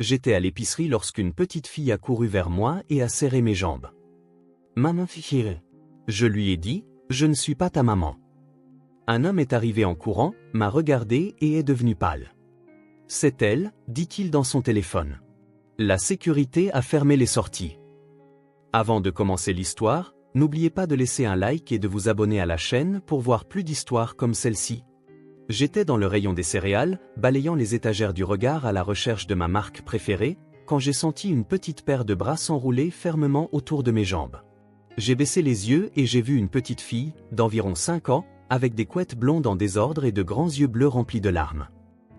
J'étais à l'épicerie lorsqu'une petite fille a couru vers moi et a serré mes jambes. Maman fille. Je lui ai dit, je ne suis pas ta maman. Un homme est arrivé en courant, m'a regardé et est devenu pâle. C'est elle, dit-il dans son téléphone. La sécurité a fermé les sorties. Avant de commencer l'histoire, n'oubliez pas de laisser un like et de vous abonner à la chaîne pour voir plus d'histoires comme celle-ci. J'étais dans le rayon des céréales, balayant les étagères du regard à la recherche de ma marque préférée, quand j'ai senti une petite paire de bras s'enrouler fermement autour de mes jambes. J'ai baissé les yeux et j'ai vu une petite fille, d'environ 5 ans, avec des couettes blondes en désordre et de grands yeux bleus remplis de larmes.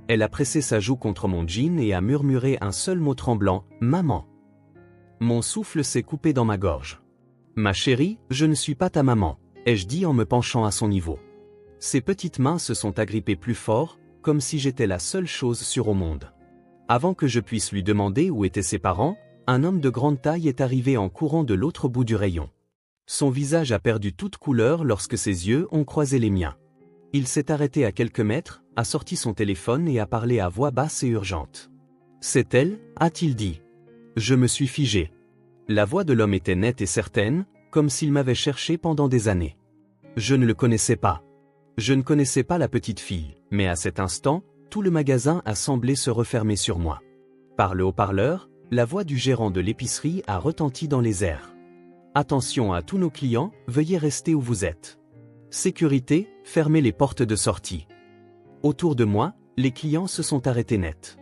Elle a pressé sa joue contre mon jean et a murmuré un seul mot tremblant, « Maman ». Mon souffle s'est coupé dans ma gorge. « Ma chérie, je ne suis pas ta maman », ai-je dit en me penchant à son niveau. Ses petites mains se sont agrippées plus fort, comme si j'étais la seule chose sûre au monde. Avant que je puisse lui demander où étaient ses parents, un homme de grande taille est arrivé en courant de l'autre bout du rayon. Son visage a perdu toute couleur lorsque ses yeux ont croisé les miens. Il s'est arrêté à quelques mètres, a sorti son téléphone et a parlé à voix basse et urgente. « C'est elle » a-t-il dit. Je me suis figé. La voix de l'homme était nette et certaine, comme s'il m'avait cherché pendant des années. Je ne le connaissais pas. Je ne connaissais pas la petite fille, mais à cet instant, tout le magasin a semblé se refermer sur moi. Par le haut-parleur, la voix du gérant de l'épicerie a retenti dans les airs. Attention à tous nos clients, veuillez rester où vous êtes. Sécurité, fermez les portes de sortie. Autour de moi, les clients se sont arrêtés net.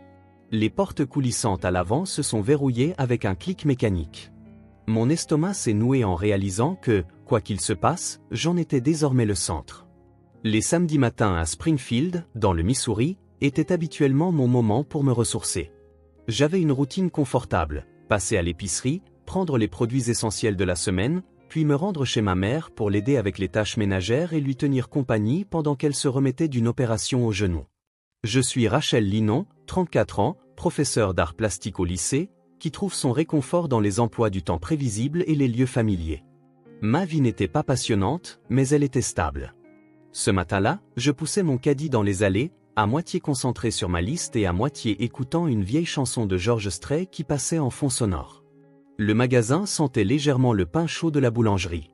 Les portes coulissantes à l'avant se sont verrouillées avec un clic mécanique. Mon estomac s'est noué en réalisant que, quoi qu'il se passe, j'en étais désormais le centre. Les samedis matins à Springfield, dans le Missouri, étaient habituellement mon moment pour me ressourcer. J'avais une routine confortable, passer à l'épicerie, prendre les produits essentiels de la semaine, puis me rendre chez ma mère pour l'aider avec les tâches ménagères et lui tenir compagnie pendant qu'elle se remettait d'une opération au genou. Je suis Rachel Linon, 34 ans, professeur d'art plastique au lycée, qui trouve son réconfort dans les emplois du temps prévisibles et les lieux familiers. Ma vie n'était pas passionnante, mais elle était stable. Ce matin-là, je poussais mon caddie dans les allées, à moitié concentré sur ma liste et à moitié écoutant une vieille chanson de George Strait qui passait en fond sonore. Le magasin sentait légèrement le pain chaud de la boulangerie.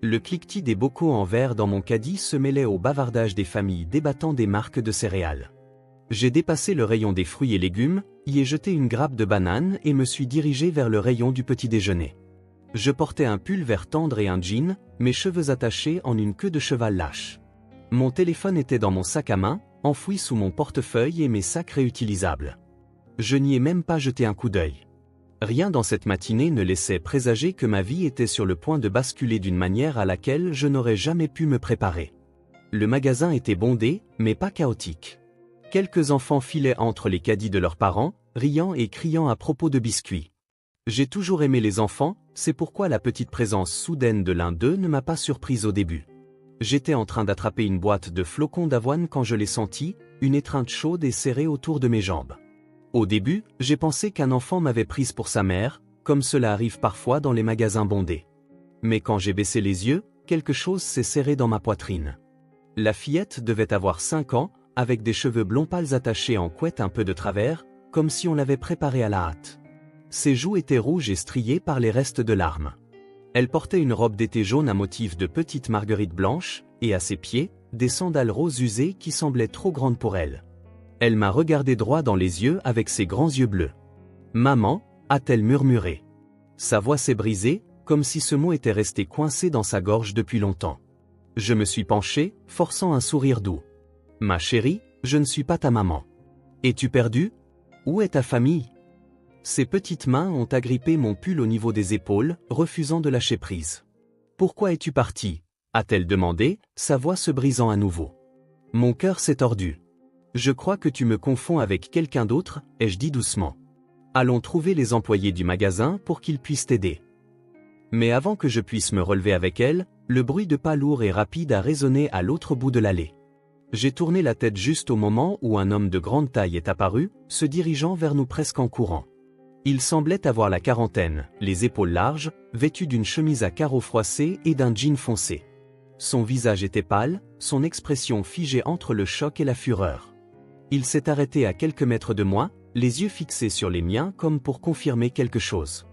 Le cliquetis des bocaux en verre dans mon caddie se mêlait au bavardage des familles débattant des marques de céréales. J'ai dépassé le rayon des fruits et légumes, y ai jeté une grappe de banane et me suis dirigé vers le rayon du petit déjeuner. Je portais un pull vert tendre et un jean, mes cheveux attachés en une queue de cheval lâche. Mon téléphone était dans mon sac à main, enfoui sous mon portefeuille et mes sacs réutilisables. Je n'y ai même pas jeté un coup d'œil. Rien dans cette matinée ne laissait présager que ma vie était sur le point de basculer d'une manière à laquelle je n'aurais jamais pu me préparer. Le magasin était bondé, mais pas chaotique. Quelques enfants filaient entre les caddies de leurs parents, riant et criant à propos de biscuits. J'ai toujours aimé les enfants, c'est pourquoi la petite présence soudaine de l'un d'eux ne m'a pas surprise au début. J'étais en train d'attraper une boîte de flocons d'avoine quand je l'ai senti, une étreinte chaude et serrée autour de mes jambes. Au début, j'ai pensé qu'un enfant m'avait prise pour sa mère, comme cela arrive parfois dans les magasins bondés. Mais quand j'ai baissé les yeux, quelque chose s'est serré dans ma poitrine. La fillette devait avoir 5 ans, avec des cheveux blonds pâles attachés en couette un peu de travers, comme si on l'avait préparée à la hâte. Ses joues étaient rouges et striées par les restes de larmes. Elle portait une robe d'été jaune à motif de petites marguerites blanches, et à ses pieds, des sandales roses usées qui semblaient trop grandes pour elle. Elle m'a regardé droit dans les yeux avec ses grands yeux bleus. « Maman » a-t-elle murmuré. Sa voix s'est brisée, comme si ce mot était resté coincé dans sa gorge depuis longtemps. Je me suis penché, forçant un sourire doux. « Ma chérie, je ne suis pas ta maman. Es-tu perdue? Où est ta famille ?» Ses petites mains ont agrippé mon pull au niveau des épaules, refusant de lâcher prise. « Pourquoi es-tu partie » a-t-elle demandé, sa voix se brisant à nouveau. Mon cœur s'est tordu. « Je crois que tu me confonds avec quelqu'un d'autre, ai-je dit doucement. Allons trouver les employés du magasin pour qu'ils puissent t'aider. » Mais avant que je puisse me relever avec elle, le bruit de pas lourd et rapide a résonné à l'autre bout de l'allée. J'ai tourné la tête juste au moment où un homme de grande taille est apparu, se dirigeant vers nous presque en courant. Il semblait avoir la quarantaine, les épaules larges, vêtu d'une chemise à carreaux froissés et d'un jean foncé. Son visage était pâle, son expression figée entre le choc et la fureur. Il s'est arrêté à quelques mètres de moi, les yeux fixés sur les miens comme pour confirmer quelque chose.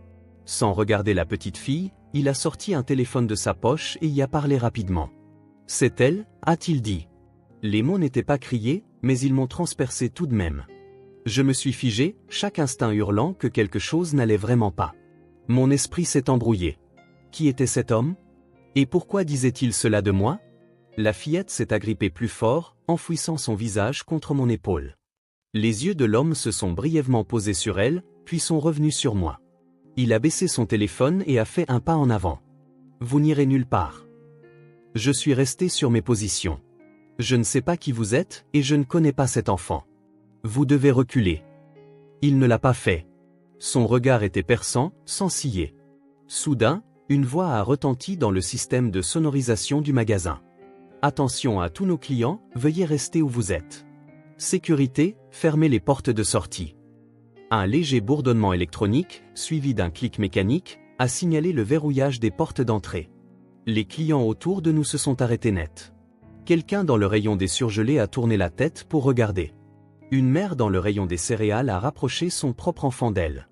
Sans regarder la petite fille, il a sorti un téléphone de sa poche et y a parlé rapidement. « C'est elle » a-t-il dit. Les mots n'étaient pas criés, mais ils m'ont transpercé tout de même. Je me suis figé, chaque instinct hurlant que quelque chose n'allait vraiment pas. Mon esprit s'est embrouillé. Qui était cet homme? Et pourquoi disait-il cela de moi? La fillette s'est agrippée plus fort, enfouissant son visage contre mon épaule. Les yeux de l'homme se sont brièvement posés sur elle, puis sont revenus sur moi. Il a baissé son téléphone et a fait un pas en avant. « Vous n'irez nulle part. » Je suis resté sur mes positions. Je ne sais pas qui vous êtes, et je ne connais pas cet enfant. Vous devez reculer. Il ne l'a pas fait. Son regard était perçant, sans ciller. Soudain, une voix a retenti dans le système de sonorisation du magasin. Attention à tous nos clients, veuillez rester où vous êtes. Sécurité, fermez les portes de sortie. Un léger bourdonnement électronique, suivi d'un clic mécanique, a signalé le verrouillage des portes d'entrée. Les clients autour de nous se sont arrêtés net. Quelqu'un dans le rayon des surgelés a tourné la tête pour regarder. Une mère dans le rayon des céréales a rapproché son propre enfant d'elle.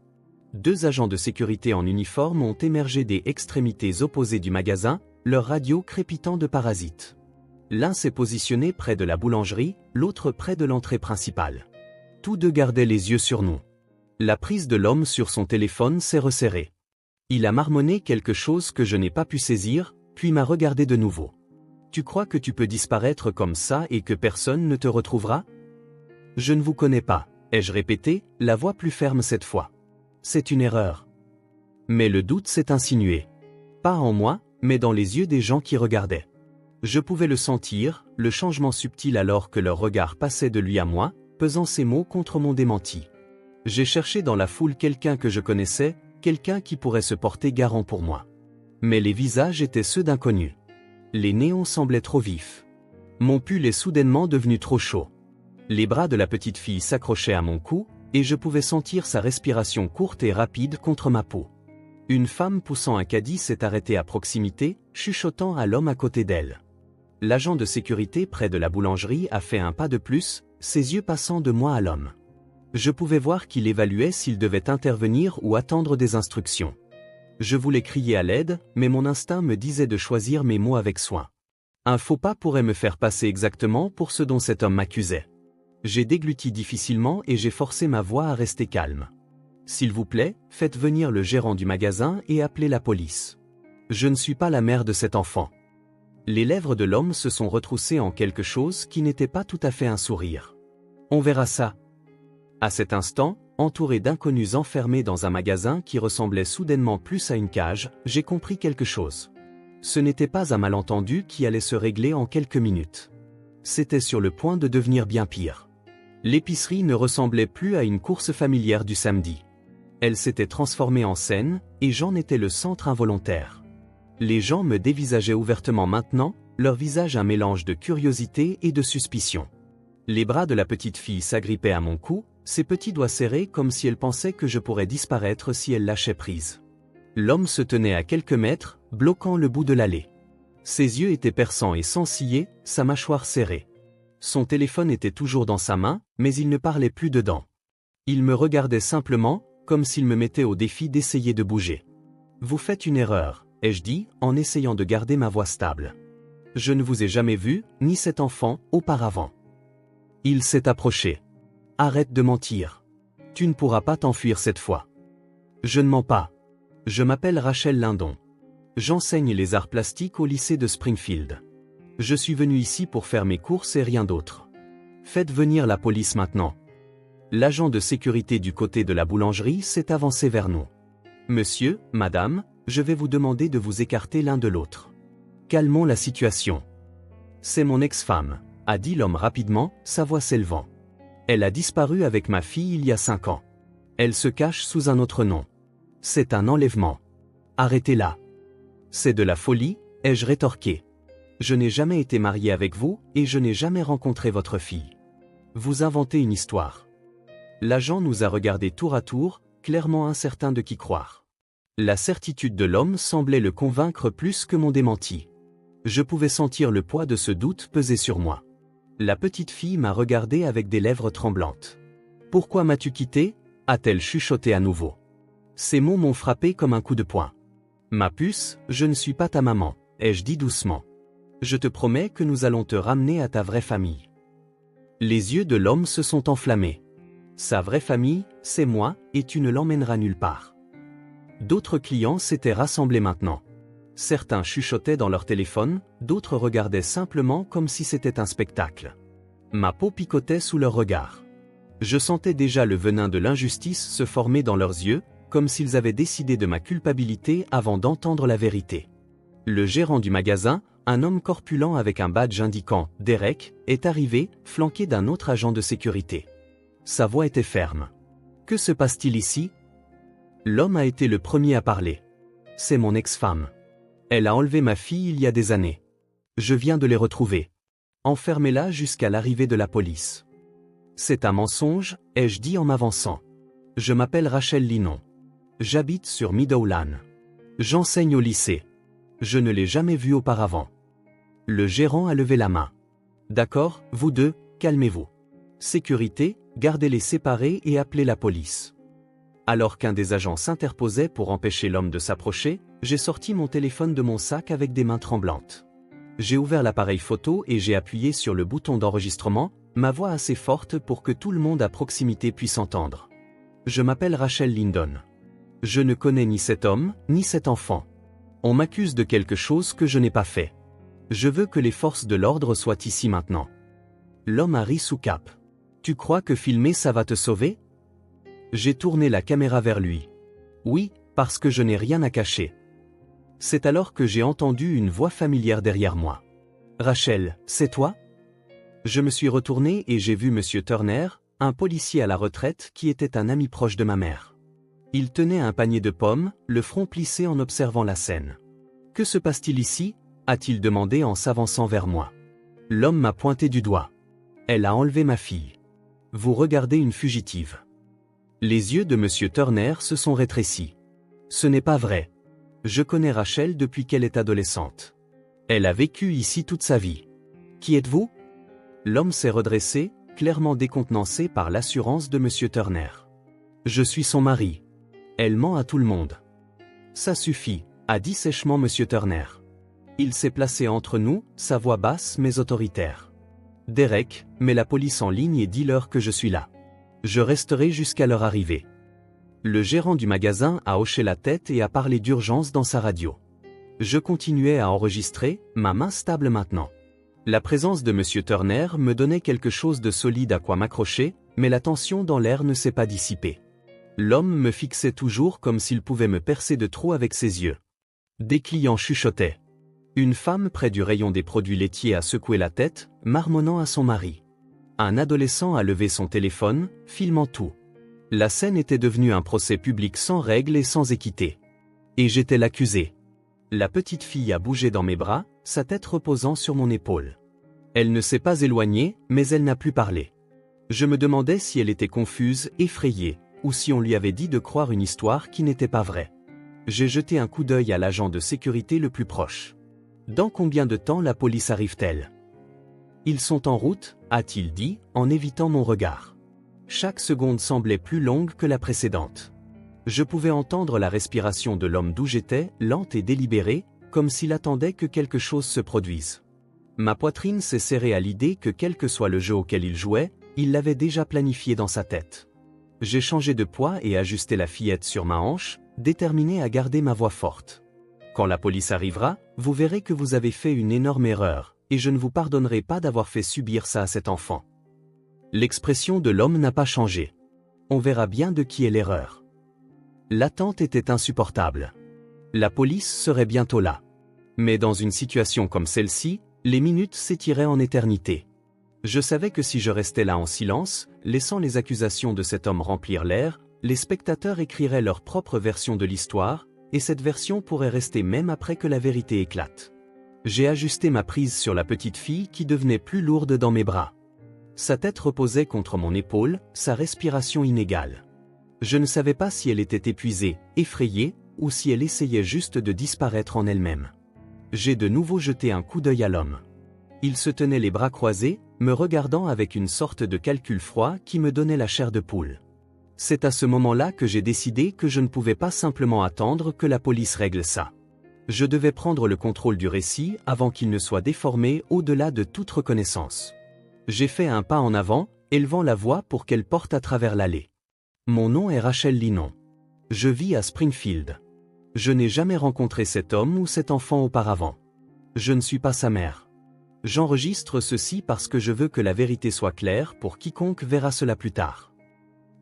2 agents de sécurité en uniforme ont émergé des extrémités opposées du magasin, leur radio crépitant de parasites. L'un s'est positionné près de la boulangerie, l'autre près de l'entrée principale. Tous deux gardaient les yeux sur nous. La prise de l'homme sur son téléphone s'est resserrée. Il a marmonné quelque chose que je n'ai pas pu saisir, puis m'a regardé de nouveau. « Tu crois que tu peux disparaître comme ça et que personne ne te retrouvera ? » « Je ne vous connais pas, » ai-je répété, la voix plus ferme cette fois. « C'est une erreur. » Mais le doute s'est insinué. Pas en moi, mais dans les yeux des gens qui regardaient. Je pouvais le sentir, le changement subtil alors que leur regard passait de lui à moi, pesant ces mots contre mon démenti. J'ai cherché dans la foule quelqu'un que je connaissais, quelqu'un qui pourrait se porter garant pour moi. Mais les visages étaient ceux d'inconnus. Les néons semblaient trop vifs. Mon pull est soudainement devenu trop chaud. Les bras de la petite fille s'accrochaient à mon cou, et je pouvais sentir sa respiration courte et rapide contre ma peau. Une femme poussant un caddie s'est arrêtée à proximité, chuchotant à l'homme à côté d'elle. L'agent de sécurité près de la boulangerie a fait un pas de plus, ses yeux passant de moi à l'homme. Je pouvais voir qu'il évaluait s'il devait intervenir ou attendre des instructions. Je voulais crier à l'aide, mais mon instinct me disait de choisir mes mots avec soin. Un faux pas pourrait me faire passer exactement pour ce dont cet homme m'accusait. J'ai dégluti difficilement et j'ai forcé ma voix à rester calme. « S'il vous plaît, faites venir le gérant du magasin et appelez la police. Je ne suis pas la mère de cet enfant. » Les lèvres de l'homme se sont retroussées en quelque chose qui n'était pas tout à fait un sourire. « On verra ça. » À cet instant, entouré d'inconnus enfermés dans un magasin qui ressemblait soudainement plus à une cage, j'ai compris quelque chose. Ce n'était pas un malentendu qui allait se régler en quelques minutes. C'était sur le point de devenir bien pire. L'épicerie ne ressemblait plus à une course familière du samedi. Elle s'était transformée en scène, et j'en étais le centre involontaire. Les gens me dévisageaient ouvertement maintenant, leur visage un mélange de curiosité et de suspicion. Les bras de la petite fille s'agrippaient à mon cou, ses petits doigts serrés comme si elle pensait que je pourrais disparaître si elle lâchait prise. L'homme se tenait à quelques mètres, bloquant le bout de l'allée. Ses yeux étaient perçants et sans ciller, sa mâchoire serrée. Son téléphone était toujours dans sa main, mais il ne parlait plus dedans. Il me regardait simplement, comme s'il me mettait au défi d'essayer de bouger. « Vous faites une erreur », ai-je dit, en essayant de garder ma voix stable. « Je ne vous ai jamais vu, ni cet enfant, auparavant. » Il s'est approché. « Arrête de mentir. Tu ne pourras pas t'enfuir cette fois. » « Je ne mens pas. Je m'appelle Rachel Lindon. J'enseigne les arts plastiques au lycée de Springfield. Je suis venu ici pour faire mes courses et rien d'autre. Faites venir la police maintenant. » L'agent de sécurité du côté de la boulangerie s'est avancé vers nous. « Monsieur, madame, je vais vous demander de vous écarter l'un de l'autre. Calmons la situation. »« C'est mon ex-femme, » a dit l'homme rapidement, sa voix s'élevant. « Elle a disparu avec ma fille il y a 5 ans. Elle se cache sous un autre nom. C'est un enlèvement. Arrêtez-la. »« C'est de la folie, » ai-je rétorqué. « Je n'ai jamais été marié avec vous, et je n'ai jamais rencontré votre fille. Vous inventez une histoire. » L'agent nous a regardés tour à tour, clairement incertain de qui croire. La certitude de l'homme semblait le convaincre plus que mon démenti. Je pouvais sentir le poids de ce doute peser sur moi. La petite fille m'a regardé avec des lèvres tremblantes. « Pourquoi m'as-tu quitté? A-t-elle chuchoté à nouveau. Ces mots m'ont frappé comme un coup de poing. Ma puce, je ne suis pas ta maman, ai-je dit doucement. Je te promets que nous allons te ramener à ta vraie famille. Les yeux de l'homme se sont enflammés. Sa vraie famille, c'est moi, et tu ne l'emmèneras nulle part. D'autres clients s'étaient rassemblés maintenant. Certains chuchotaient dans leur téléphone, d'autres regardaient simplement comme si c'était un spectacle. Ma peau picotait sous leurs regards. Je sentais déjà le venin de l'injustice se former dans leurs yeux, comme s'ils avaient décidé de ma culpabilité avant d'entendre la vérité. Le gérant du magasin, un homme corpulent avec un badge indiquant « Derek », est arrivé, flanqué d'un autre agent de sécurité. Sa voix était ferme. « Que se passe-t-il ici ?» L'homme a été le premier à parler. « C'est mon ex-femme. Elle a enlevé ma fille il y a des années. Je viens de les retrouver. Enfermez-la jusqu'à l'arrivée de la police. » C'est un mensonge, ai-je dit en m'avançant. Je m'appelle Rachel Linon. J'habite sur Meadowland. J'enseigne au lycée. Je ne l'ai jamais vue auparavant. Le gérant a levé la main. D'accord, vous deux, calmez-vous. Sécurité, gardez-les séparés et appelez la police. Alors qu'un des agents s'interposait pour empêcher l'homme de s'approcher, j'ai sorti mon téléphone de mon sac avec des mains tremblantes. J'ai ouvert l'appareil photo et j'ai appuyé sur le bouton d'enregistrement, ma voix assez forte pour que tout le monde à proximité puisse entendre. Je m'appelle Rachel Lindon. Je ne connais ni cet homme, ni cet enfant. On m'accuse de quelque chose que je n'ai pas fait. Je veux que les forces de l'ordre soient ici maintenant. L'homme a ri sous cape. Tu crois que filmer ça va te sauver? J'ai tourné la caméra vers lui. Oui, parce que je n'ai rien à cacher. C'est alors que j'ai entendu une voix familière derrière moi. Rachel, c'est toi? Je me suis retourné et j'ai vu Monsieur Turner, un policier à la retraite qui était un ami proche de ma mère. Il tenait un panier de pommes, le front plissé en observant la scène. « Que se passe-t-il ici » a-t-il demandé en s'avançant vers moi. L'homme m'a pointé du doigt. « Elle a enlevé ma fille. Vous regardez une fugitive. » Les yeux de Monsieur Turner se sont rétrécis. « Ce n'est pas vrai. Je connais Rachel depuis qu'elle est adolescente. Elle a vécu ici toute sa vie. Qui êtes-vous » L'homme s'est redressé, clairement décontenancé par l'assurance de Monsieur Turner. « Je suis son mari. Elle ment à tout le monde. » Ça suffit, a dit sèchement Monsieur Turner. Il s'est placé entre nous, sa voix basse mais autoritaire. Derek, mets la police en ligne et dis-leur que je suis là. Je resterai jusqu'à leur arrivée. Le gérant du magasin a hoché la tête et a parlé d'urgence dans sa radio. Je continuais à enregistrer, ma main stable maintenant. La présence de Monsieur Turner me donnait quelque chose de solide à quoi m'accrocher, mais la tension dans l'air ne s'est pas dissipée. L'homme me fixait toujours comme s'il pouvait me percer de trop avec ses yeux. Des clients chuchotaient. Une femme près du rayon des produits laitiers a secoué la tête, marmonnant à son mari. Un adolescent a levé son téléphone, filmant tout. La scène était devenue un procès public sans règles et sans équité. Et j'étais l'accusé. La petite fille a bougé dans mes bras, sa tête reposant sur mon épaule. Elle ne s'est pas éloignée, mais elle n'a plus parlé. Je me demandais si elle était confuse, effrayée, ou si on lui avait dit de croire une histoire qui n'était pas vraie. J'ai jeté un coup d'œil à l'agent de sécurité le plus proche. Dans combien de temps la police arrive-t-elle? Ils sont en route, a-t-il dit, en évitant mon regard. Chaque seconde semblait plus longue que la précédente. Je pouvais entendre la respiration de l'homme d'où j'étais, lente et délibérée, comme s'il attendait que quelque chose se produise. Ma poitrine s'est serrée à l'idée que quel que soit le jeu auquel il jouait, il l'avait déjà planifié dans sa tête. J'ai changé de poids et ajusté la fillette sur ma hanche, déterminé à garder ma voix forte. Quand la police arrivera, vous verrez que vous avez fait une énorme erreur, et je ne vous pardonnerai pas d'avoir fait subir ça à cet enfant. L'expression de l'homme n'a pas changé. On verra bien de qui est l'erreur. L'attente était insupportable. La police serait bientôt là. Mais dans une situation comme celle-ci, les minutes s'étiraient en éternité. Je savais que si je restais là en silence, laissant les accusations de cet homme remplir l'air, les spectateurs écriraient leur propre version de l'histoire, et cette version pourrait rester même après que la vérité éclate. J'ai ajusté ma prise sur la petite fille qui devenait plus lourde dans mes bras. Sa tête reposait contre mon épaule, sa respiration inégale. Je ne savais pas si elle était épuisée, effrayée, ou si elle essayait juste de disparaître en elle-même. J'ai de nouveau jeté un coup d'œil à l'homme. Il se tenait les bras croisés, me regardant avec une sorte de calcul froid qui me donnait la chair de poule. C'est à ce moment-là que j'ai décidé que je ne pouvais pas simplement attendre que la police règle ça. Je devais prendre le contrôle du récit avant qu'il ne soit déformé au-delà de toute reconnaissance. J'ai fait un pas en avant, élevant la voix pour qu'elle porte à travers l'allée. Mon nom est Rachel Linon. Je vis à Springfield. Je n'ai jamais rencontré cet homme ou cet enfant auparavant. Je ne suis pas sa mère. J'enregistre ceci parce que je veux que la vérité soit claire pour quiconque verra cela plus tard.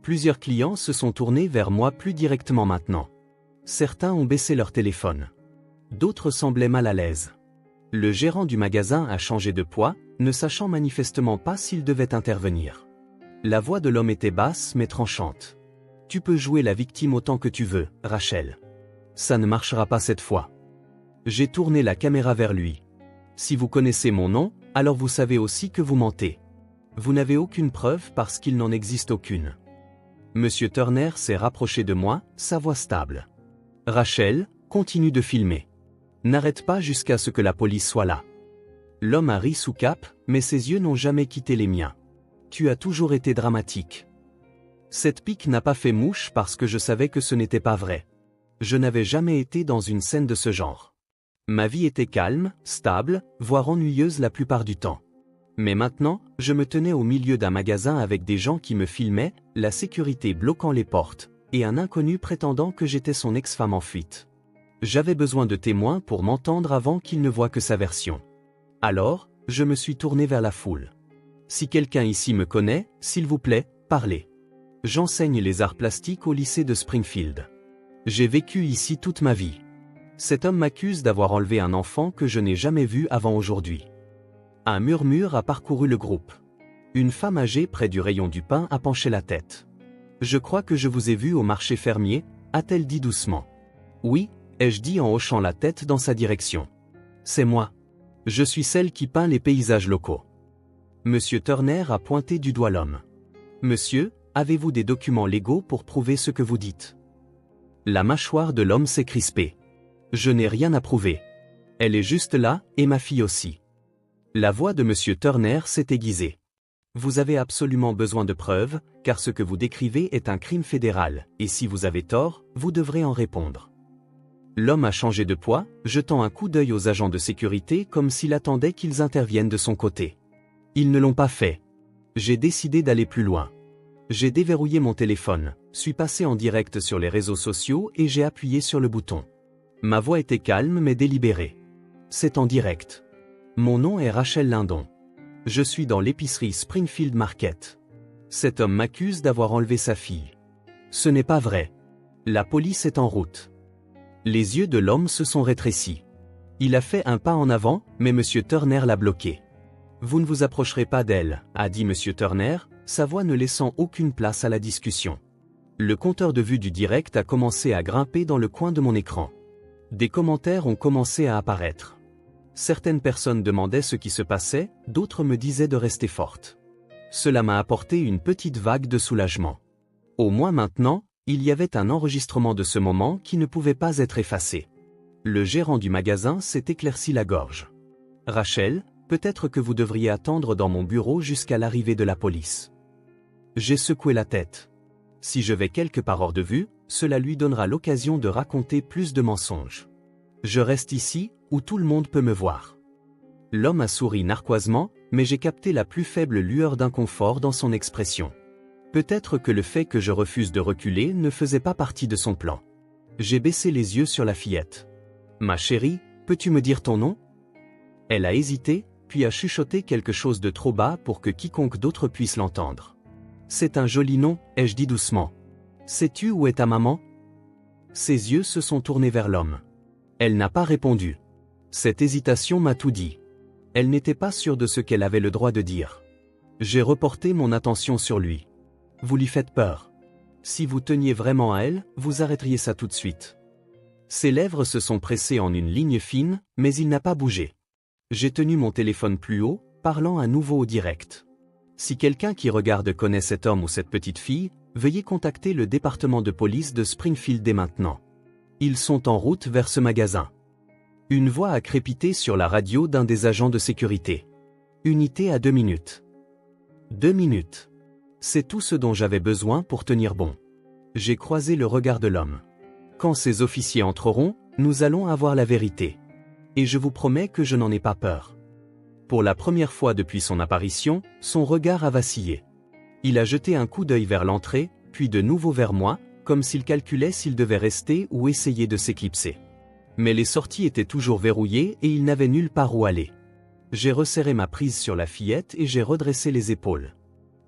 Plusieurs clients se sont tournés vers moi plus directement maintenant. Certains ont baissé leur téléphone. D'autres semblaient mal à l'aise. Le gérant du magasin a changé de poids, ne sachant manifestement pas s'il devait intervenir. La voix de l'homme était basse mais tranchante. « Tu peux jouer la victime autant que tu veux, Rachel. Ça ne marchera pas cette fois. » J'ai tourné la caméra vers lui. « Si vous connaissez mon nom, alors vous savez aussi que vous mentez. Vous n'avez aucune preuve parce qu'il n'en existe aucune. » Monsieur Turner s'est rapproché de moi, sa voix stable. « Rachel, continue de filmer. N'arrête pas jusqu'à ce que la police soit là. » L'homme a ri sous cape, mais ses yeux n'ont jamais quitté les miens. « Tu as toujours été dramatique. » Cette pique n'a pas fait mouche parce que je savais que ce n'était pas vrai. Je n'avais jamais été dans une scène de ce genre. Ma vie était calme, stable, voire ennuyeuse la plupart du temps. Mais maintenant, je me tenais au milieu d'un magasin avec des gens qui me filmaient, la sécurité bloquant les portes, et un inconnu prétendant que j'étais son ex-femme en fuite. J'avais besoin de témoins pour m'entendre avant qu'il ne voie que sa version. Alors, je me suis tourné vers la foule. Si quelqu'un ici me connaît, s'il vous plaît, parlez. J'enseigne les arts plastiques au lycée de Springfield. J'ai vécu ici toute ma vie. Cet homme m'accuse d'avoir enlevé un enfant que je n'ai jamais vu avant aujourd'hui. Un murmure a parcouru le groupe. Une femme âgée près du rayon du pain a penché la tête. « Je crois que je vous ai vu au marché fermier », a-t-elle dit doucement. « Oui », ai-je dit en hochant la tête dans sa direction. « C'est moi. Je suis celle qui peint les paysages locaux. » Monsieur Turner a pointé du doigt l'homme. « Monsieur, avez-vous des documents légaux pour prouver ce que vous dites ?» La mâchoire de l'homme s'est crispée. « Je n'ai rien à prouver. Elle est juste là, et ma fille aussi. » La voix de Monsieur Turner s'est aiguisée. « Vous avez absolument besoin de preuves, car ce que vous décrivez est un crime fédéral, et si vous avez tort, vous devrez en répondre. » L'homme a changé de poids, jetant un coup d'œil aux agents de sécurité comme s'il attendait qu'ils interviennent de son côté. Ils ne l'ont pas fait. J'ai décidé d'aller plus loin. J'ai déverrouillé mon téléphone, suis passé en direct sur les réseaux sociaux et j'ai appuyé sur le bouton. Ma voix était calme mais délibérée. C'est en direct. Mon nom est Rachel Linon. Je suis dans l'épicerie Springfield Market. Cet homme m'accuse d'avoir enlevé sa fille. Ce n'est pas vrai. La police est en route. Les yeux de l'homme se sont rétrécis. Il a fait un pas en avant, mais Monsieur Turner l'a bloqué. « Vous ne vous approcherez pas d'elle », a dit Monsieur Turner, sa voix ne laissant aucune place à la discussion. Le compteur de vue du direct a commencé à grimper dans le coin de mon écran. Des commentaires ont commencé à apparaître. Certaines personnes demandaient ce qui se passait, d'autres me disaient de rester forte. Cela m'a apporté une petite vague de soulagement. Au moins maintenant, il y avait un enregistrement de ce moment qui ne pouvait pas être effacé. Le gérant du magasin s'est éclairci la gorge. « Rachel, peut-être que vous devriez attendre dans mon bureau jusqu'à l'arrivée de la police. » J'ai secoué la tête. Si je vais quelque part hors de vue, cela lui donnera l'occasion de raconter plus de mensonges. Je reste ici, où tout le monde peut me voir. L'homme a souri narquoisement, mais j'ai capté la plus faible lueur d'inconfort dans son expression. Peut-être que le fait que je refuse de reculer ne faisait pas partie de son plan. J'ai baissé les yeux sur la fillette. « Ma chérie, peux-tu me dire ton nom ?» Elle a hésité, puis a chuchoté quelque chose de trop bas pour que quiconque d'autre puisse l'entendre. « C'est un joli nom, ai-je dit doucement. Sais-tu où est ta maman ?» Ses yeux se sont tournés vers l'homme. Elle n'a pas répondu. Cette hésitation m'a tout dit. Elle n'était pas sûre de ce qu'elle avait le droit de dire. J'ai reporté mon attention sur lui. « Vous lui faites peur. Si vous teniez vraiment à elle, vous arrêteriez ça tout de suite. » Ses lèvres se sont pressées en une ligne fine, mais il n'a pas bougé. J'ai tenu mon téléphone plus haut, parlant à nouveau au direct. Si quelqu'un qui regarde connaît cet homme ou cette petite fille, veuillez contacter le département de police de Springfield dès maintenant. Ils sont en route vers ce magasin. Une voix a crépité sur la radio d'un des agents de sécurité. Unité à 2 minutes. 2 minutes. C'est tout ce dont j'avais besoin pour tenir bon. J'ai croisé le regard de l'homme. Quand ces officiers entreront, nous allons avoir la vérité. Et je vous promets que je n'en ai pas peur. Pour la première fois depuis son apparition, son regard a vacillé. Il a jeté un coup d'œil vers l'entrée, puis de nouveau vers moi, comme s'il calculait s'il devait rester ou essayer de s'éclipser. Mais les sorties étaient toujours verrouillées et il n'avait nulle part où aller. J'ai resserré ma prise sur la fillette et j'ai redressé les épaules.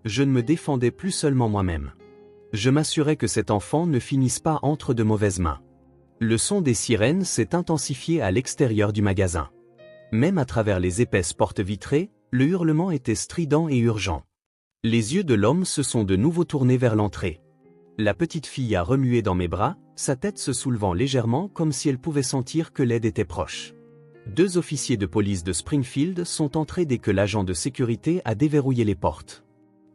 Je ne me défendais plus seulement moi-même. Je m'assurais que cet enfant ne finisse pas entre de mauvaises mains. Le son des sirènes s'est intensifié à l'extérieur du magasin. Même à travers les épaisses portes vitrées, le hurlement était strident et urgent. Les yeux de l'homme se sont de nouveau tournés vers l'entrée. La petite fille a remué dans mes bras, sa tête se soulevant légèrement comme si elle pouvait sentir que l'aide était proche. 2 officiers de police de Springfield sont entrés dès que l'agent de sécurité a déverrouillé les portes.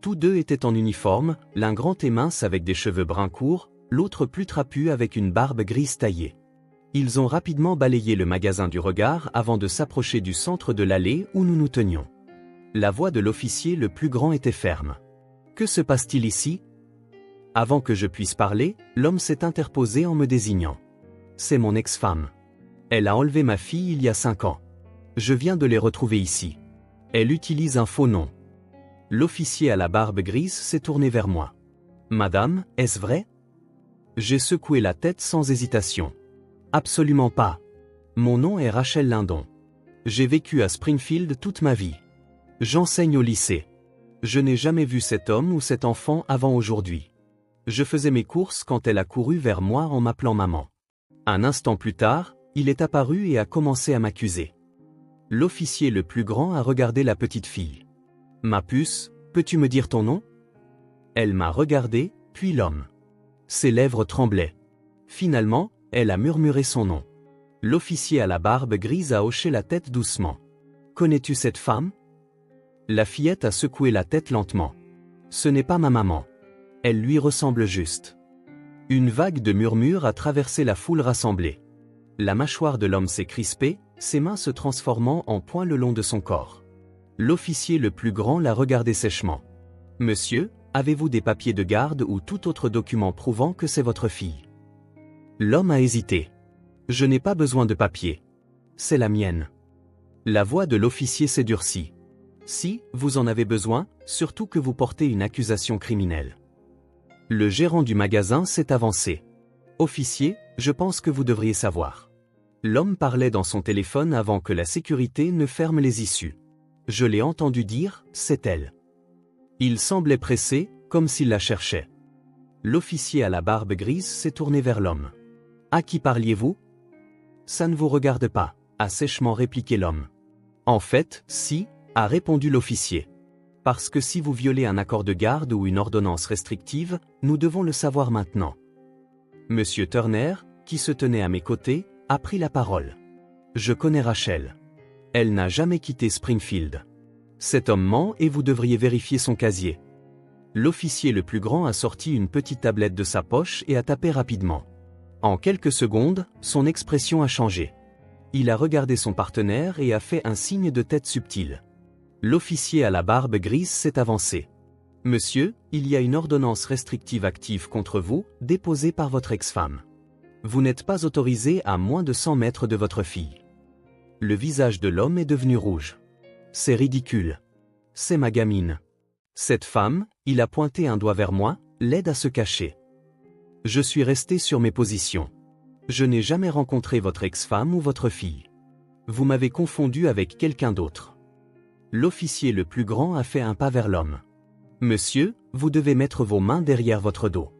Tous 2 étaient en uniforme, l'un grand et mince avec des cheveux bruns courts, l'autre plus trapu avec une barbe grise taillée. Ils ont rapidement balayé le magasin du regard avant de s'approcher du centre de l'allée où nous nous tenions. La voix de l'officier le plus grand était ferme. « Que se passe-t-il ici ?» Avant que je puisse parler, l'homme s'est interposé en me désignant. « C'est mon ex-femme. Elle a enlevé ma fille il y a 5 ans. Je viens de les retrouver ici. Elle utilise un faux nom. » L'officier à la barbe grise s'est tourné vers moi. « Madame, est-ce vrai ?» J'ai secoué la tête sans hésitation. « Absolument pas. Mon nom est Rachel Lindon. J'ai vécu à Springfield toute ma vie. J'enseigne au lycée. Je n'ai jamais vu cet homme ou cet enfant avant aujourd'hui. Je faisais mes courses quand elle a couru vers moi en m'appelant maman. Un instant plus tard, il est apparu et a commencé à m'accuser. » L'officier le plus grand a regardé la petite fille. « Ma puce, peux-tu me dire ton nom ?» Elle m'a regardé, puis l'homme. Ses lèvres tremblaient. Finalement, elle a murmuré son nom. L'officier à la barbe grise a hoché la tête doucement. « Connais-tu cette femme ?» La fillette a secoué la tête lentement. « Ce n'est pas ma maman. Elle lui ressemble juste. » Une vague de murmures a traversé la foule rassemblée. La mâchoire de l'homme s'est crispée, ses mains se transformant en poings le long de son corps. L'officier le plus grand l'a regardé sèchement. « Monsieur, avez-vous des papiers de garde ou tout autre document prouvant que c'est votre fille ?» L'homme a hésité. « Je n'ai pas besoin de papier. C'est la mienne. » La voix de l'officier s'est durcie. « Si, vous en avez besoin, surtout que vous portez une accusation criminelle. » Le gérant du magasin s'est avancé. « Officier, je pense que vous devriez savoir. » L'homme parlait dans son téléphone avant que la sécurité ne ferme les issues. Je l'ai entendu dire, « c'est elle. » Il semblait pressé, comme s'il la cherchait. L'officier à la barbe grise s'est tourné vers l'homme. « À qui parliez-vous ?»« Ça ne vous regarde pas, » a sèchement répliqué l'homme. « En fait, si, » a répondu l'officier. « Parce que si vous violez un accord de garde ou une ordonnance restrictive, nous devons le savoir maintenant. » Monsieur Turner, qui se tenait à mes côtés, a pris la parole. « Je connais Rachel. Elle n'a jamais quitté Springfield. Cet homme ment et vous devriez vérifier son casier. » L'officier le plus grand a sorti une petite tablette de sa poche et a tapé rapidement. En quelques secondes, son expression a changé. Il a regardé son partenaire et a fait un signe de tête subtil. L'officier à la barbe grise s'est avancé. « Monsieur, il y a une ordonnance restrictive active contre vous, déposée par votre ex-femme. Vous n'êtes pas autorisé à moins de 100 mètres de votre fille. » Le visage de l'homme est devenu rouge. « C'est ridicule. C'est ma gamine. Cette femme, » il a pointé un doigt vers moi, « l'aide à se cacher. Je suis resté sur mes positions. Je n'ai jamais rencontré votre ex-femme ou votre fille. Vous m'avez confondu avec quelqu'un d'autre. » L'officier le plus grand a fait un pas vers l'homme. « Monsieur, vous devez mettre vos mains derrière votre dos. »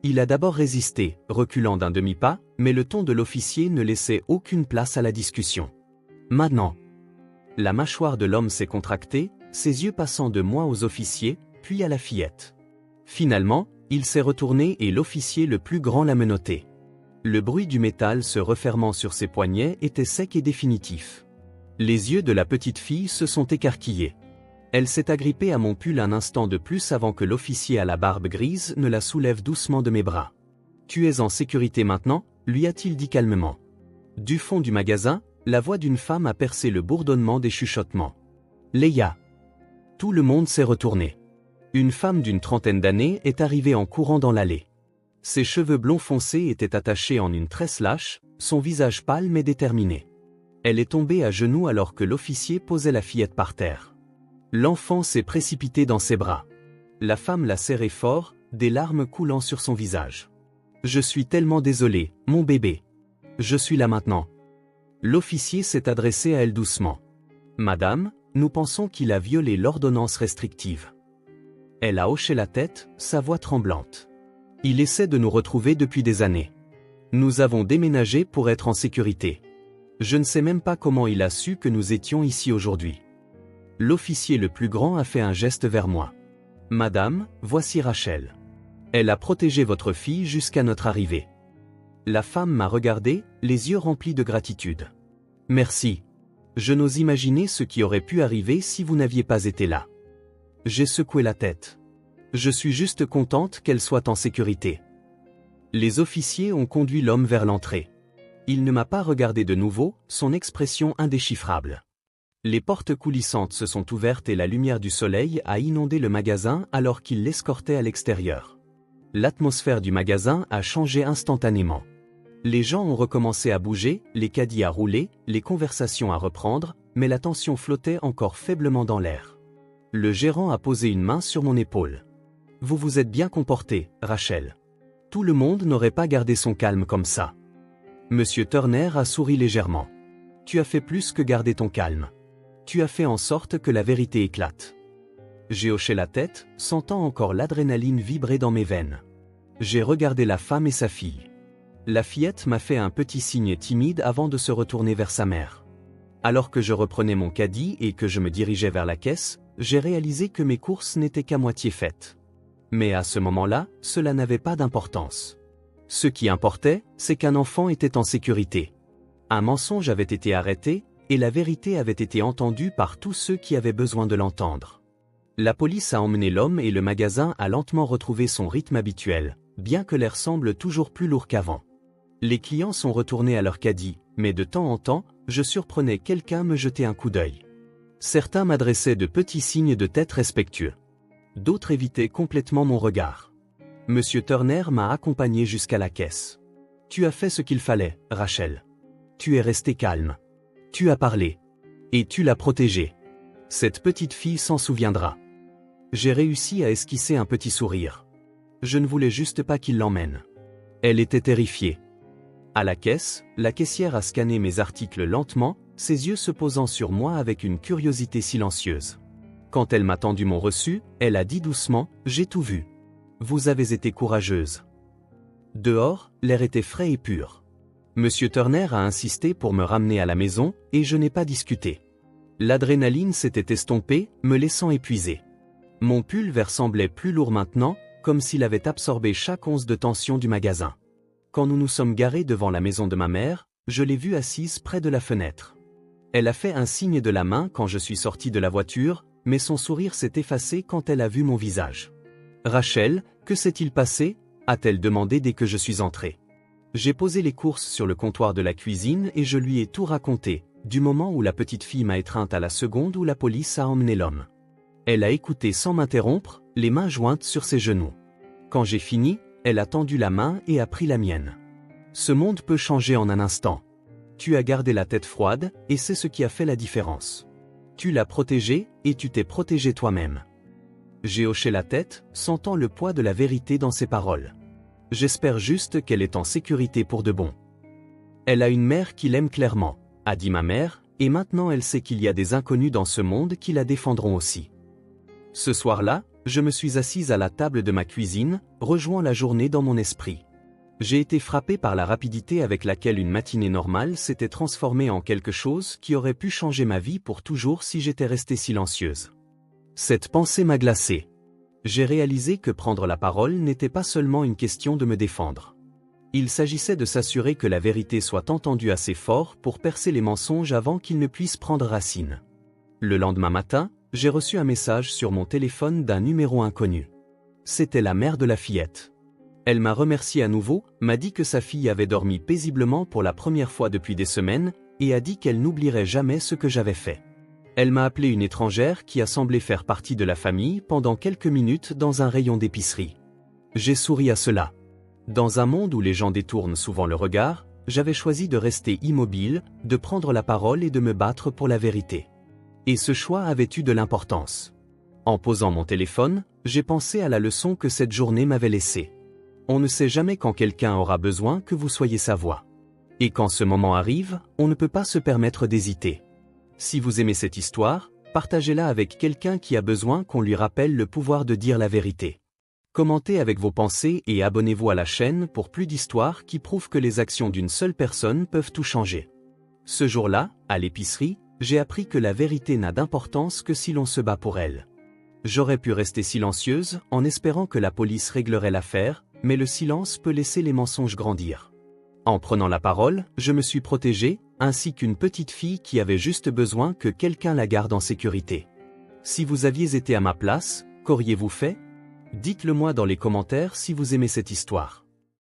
Il a d'abord résisté, reculant d'un demi-pas, mais le ton de l'officier ne laissait aucune place à la discussion. « Maintenant !» La mâchoire de l'homme s'est contractée, ses yeux passant de moi aux officiers, puis à la fillette. Finalement, il s'est retourné et l'officier le plus grand l'a menotté. Le bruit du métal se refermant sur ses poignets était sec et définitif. Les yeux de la petite fille se sont écarquillés. Elle s'est agrippée à mon pull un instant de plus avant que l'officier à la barbe grise ne la soulève doucement de mes bras. « Tu es en sécurité maintenant ?» lui a-t-il dit calmement. Du fond du magasin, la voix d'une femme a percé le bourdonnement des chuchotements. Leia. Tout le monde s'est retourné. Une femme d'une trentaine d'années est arrivée en courant dans l'allée. Ses cheveux blonds foncés étaient attachés en une tresse lâche, son visage pâle mais déterminé. Elle est tombée à genoux alors que l'officier posait la fillette par terre. L'enfant s'est précipité dans ses bras. La femme l'a serré fort, des larmes coulant sur son visage. « Je suis tellement désolé, mon bébé. Je suis là maintenant. » L'officier s'est adressé à elle doucement. « Madame, nous pensons qu'il a violé l'ordonnance restrictive. » Elle a hoché la tête, sa voix tremblante. « Il essaie de nous retrouver depuis des années. Nous avons déménagé pour être en sécurité. Je ne sais même pas comment il a su que nous étions ici aujourd'hui. » L'officier le plus grand a fait un geste vers moi. « Madame, voici Rachel. Elle a protégé votre fille jusqu'à notre arrivée. » La femme m'a regardé, les yeux remplis de gratitude. « Merci. Je n'ose imaginer ce qui aurait pu arriver si vous n'aviez pas été là. » J'ai secoué la tête. Je suis juste contente qu'elle soit en sécurité. Les officiers ont conduit l'homme vers l'entrée. Il ne m'a pas regardé de nouveau, son expression indéchiffrable. Les portes coulissantes se sont ouvertes et la lumière du soleil a inondé le magasin alors qu'il l'escortait à l'extérieur. L'atmosphère du magasin a changé instantanément. Les gens ont recommencé à bouger, les caddies à rouler, les conversations à reprendre, mais la tension flottait encore faiblement dans l'air. Le gérant a posé une main sur mon épaule. « Vous vous êtes bien comporté, Rachel. Tout le monde n'aurait pas gardé son calme comme ça. » Monsieur Turner a souri légèrement. « Tu as fait plus que garder ton calme. Tu as fait en sorte que la vérité éclate. » J'ai hoché la tête, sentant encore l'adrénaline vibrer dans mes veines. J'ai regardé la femme et sa fille. La fillette m'a fait un petit signe timide avant de se retourner vers sa mère. Alors que je reprenais mon caddie et que je me dirigeais vers la caisse, j'ai réalisé que mes courses n'étaient qu'à moitié faites. Mais à ce moment-là, cela n'avait pas d'importance. Ce qui importait, c'est qu'un enfant était en sécurité. Un mensonge avait été arrêté, et la vérité avait été entendue par tous ceux qui avaient besoin de l'entendre. La police a emmené l'homme et le magasin a lentement retrouvé son rythme habituel, bien que l'air semble toujours plus lourd qu'avant. Les clients sont retournés à leur caddie, mais de temps en temps, je surprenais quelqu'un me jeter un coup d'œil. Certains m'adressaient de petits signes de tête respectueux. D'autres évitaient complètement mon regard. Monsieur Turner m'a accompagné jusqu'à la caisse. « Tu as fait ce qu'il fallait, Rachel. Tu es restée calme. Tu as parlé. Et tu l'as protégée. Cette petite fille s'en souviendra. » J'ai réussi à esquisser un petit sourire. Je ne voulais juste pas qu'il l'emmène. Elle était terrifiée. À la caisse, la caissière a scanné mes articles lentement, ses yeux se posant sur moi avec une curiosité silencieuse. Quand elle m'a tendu mon reçu, elle a dit doucement « J'ai tout vu. Vous avez été courageuse. » Dehors, l'air était frais et pur. Monsieur Turner a insisté pour me ramener à la maison, et je n'ai pas discuté. L'adrénaline s'était estompée, me laissant épuisé. Mon pullover semblait plus lourd maintenant, comme s'il avait absorbé chaque once de tension du magasin. Quand nous nous sommes garés devant la maison de ma mère, je l'ai vue assise près de la fenêtre. Elle a fait un signe de la main quand je suis sorti de la voiture, mais son sourire s'est effacé quand elle a vu mon visage. « Rachel, que s'est-il passé ?» a-t-elle demandé dès que je suis entré. J'ai posé les courses sur le comptoir de la cuisine et je lui ai tout raconté, du moment où la petite fille m'a étreinte à la seconde où la police a emmené l'homme. Elle a écouté sans m'interrompre, les mains jointes sur ses genoux. Quand j'ai fini, elle a tendu la main et a pris la mienne. Ce monde peut changer en un instant. Tu as gardé la tête froide, et c'est ce qui a fait la différence. Tu l'as protégée, et tu t'es protégé toi-même. J'ai hoché la tête, sentant le poids de la vérité dans ses paroles. J'espère juste qu'elle est en sécurité pour de bon. Elle a une mère qui l'aime clairement, a dit ma mère, et maintenant elle sait qu'il y a des inconnus dans ce monde qui la défendront aussi. Ce soir-là, je me suis assise à la table de ma cuisine, rejouant la journée dans mon esprit. J'ai été frappé par la rapidité avec laquelle une matinée normale s'était transformée en quelque chose qui aurait pu changer ma vie pour toujours si j'étais restée silencieuse. Cette pensée m'a glacé. J'ai réalisé que prendre la parole n'était pas seulement une question de me défendre. Il s'agissait de s'assurer que la vérité soit entendue assez fort pour percer les mensonges avant qu'ils ne puissent prendre racine. Le lendemain matin, j'ai reçu un message sur mon téléphone d'un numéro inconnu. C'était la mère de la fillette. Elle m'a remercié à nouveau, m'a dit que sa fille avait dormi paisiblement pour la première fois depuis des semaines, et a dit qu'elle n'oublierait jamais ce que j'avais fait. Elle m'a appelé une étrangère qui a semblé faire partie de la famille pendant quelques minutes dans un rayon d'épicerie. J'ai souri à cela. Dans un monde où les gens détournent souvent le regard, j'avais choisi de rester immobile, de prendre la parole et de me battre pour la vérité. Et ce choix avait eu de l'importance. En posant mon téléphone, j'ai pensé à la leçon que cette journée m'avait laissée. On ne sait jamais quand quelqu'un aura besoin que vous soyez sa voix. Et quand ce moment arrive, on ne peut pas se permettre d'hésiter. Si vous aimez cette histoire, partagez-la avec quelqu'un qui a besoin qu'on lui rappelle le pouvoir de dire la vérité. Commentez avec vos pensées et abonnez-vous à la chaîne pour plus d'histoires qui prouvent que les actions d'une seule personne peuvent tout changer. Ce jour-là, à l'épicerie, j'ai appris que la vérité n'a d'importance que si l'on se bat pour elle. J'aurais pu rester silencieuse en espérant que la police réglerait l'affaire, mais le silence peut laisser les mensonges grandir. En prenant la parole, je me suis protégée, ainsi qu'une petite fille qui avait juste besoin que quelqu'un la garde en sécurité. Si vous aviez été à ma place, qu'auriez-vous fait ? Dites-le moi dans les commentaires si vous aimez cette histoire.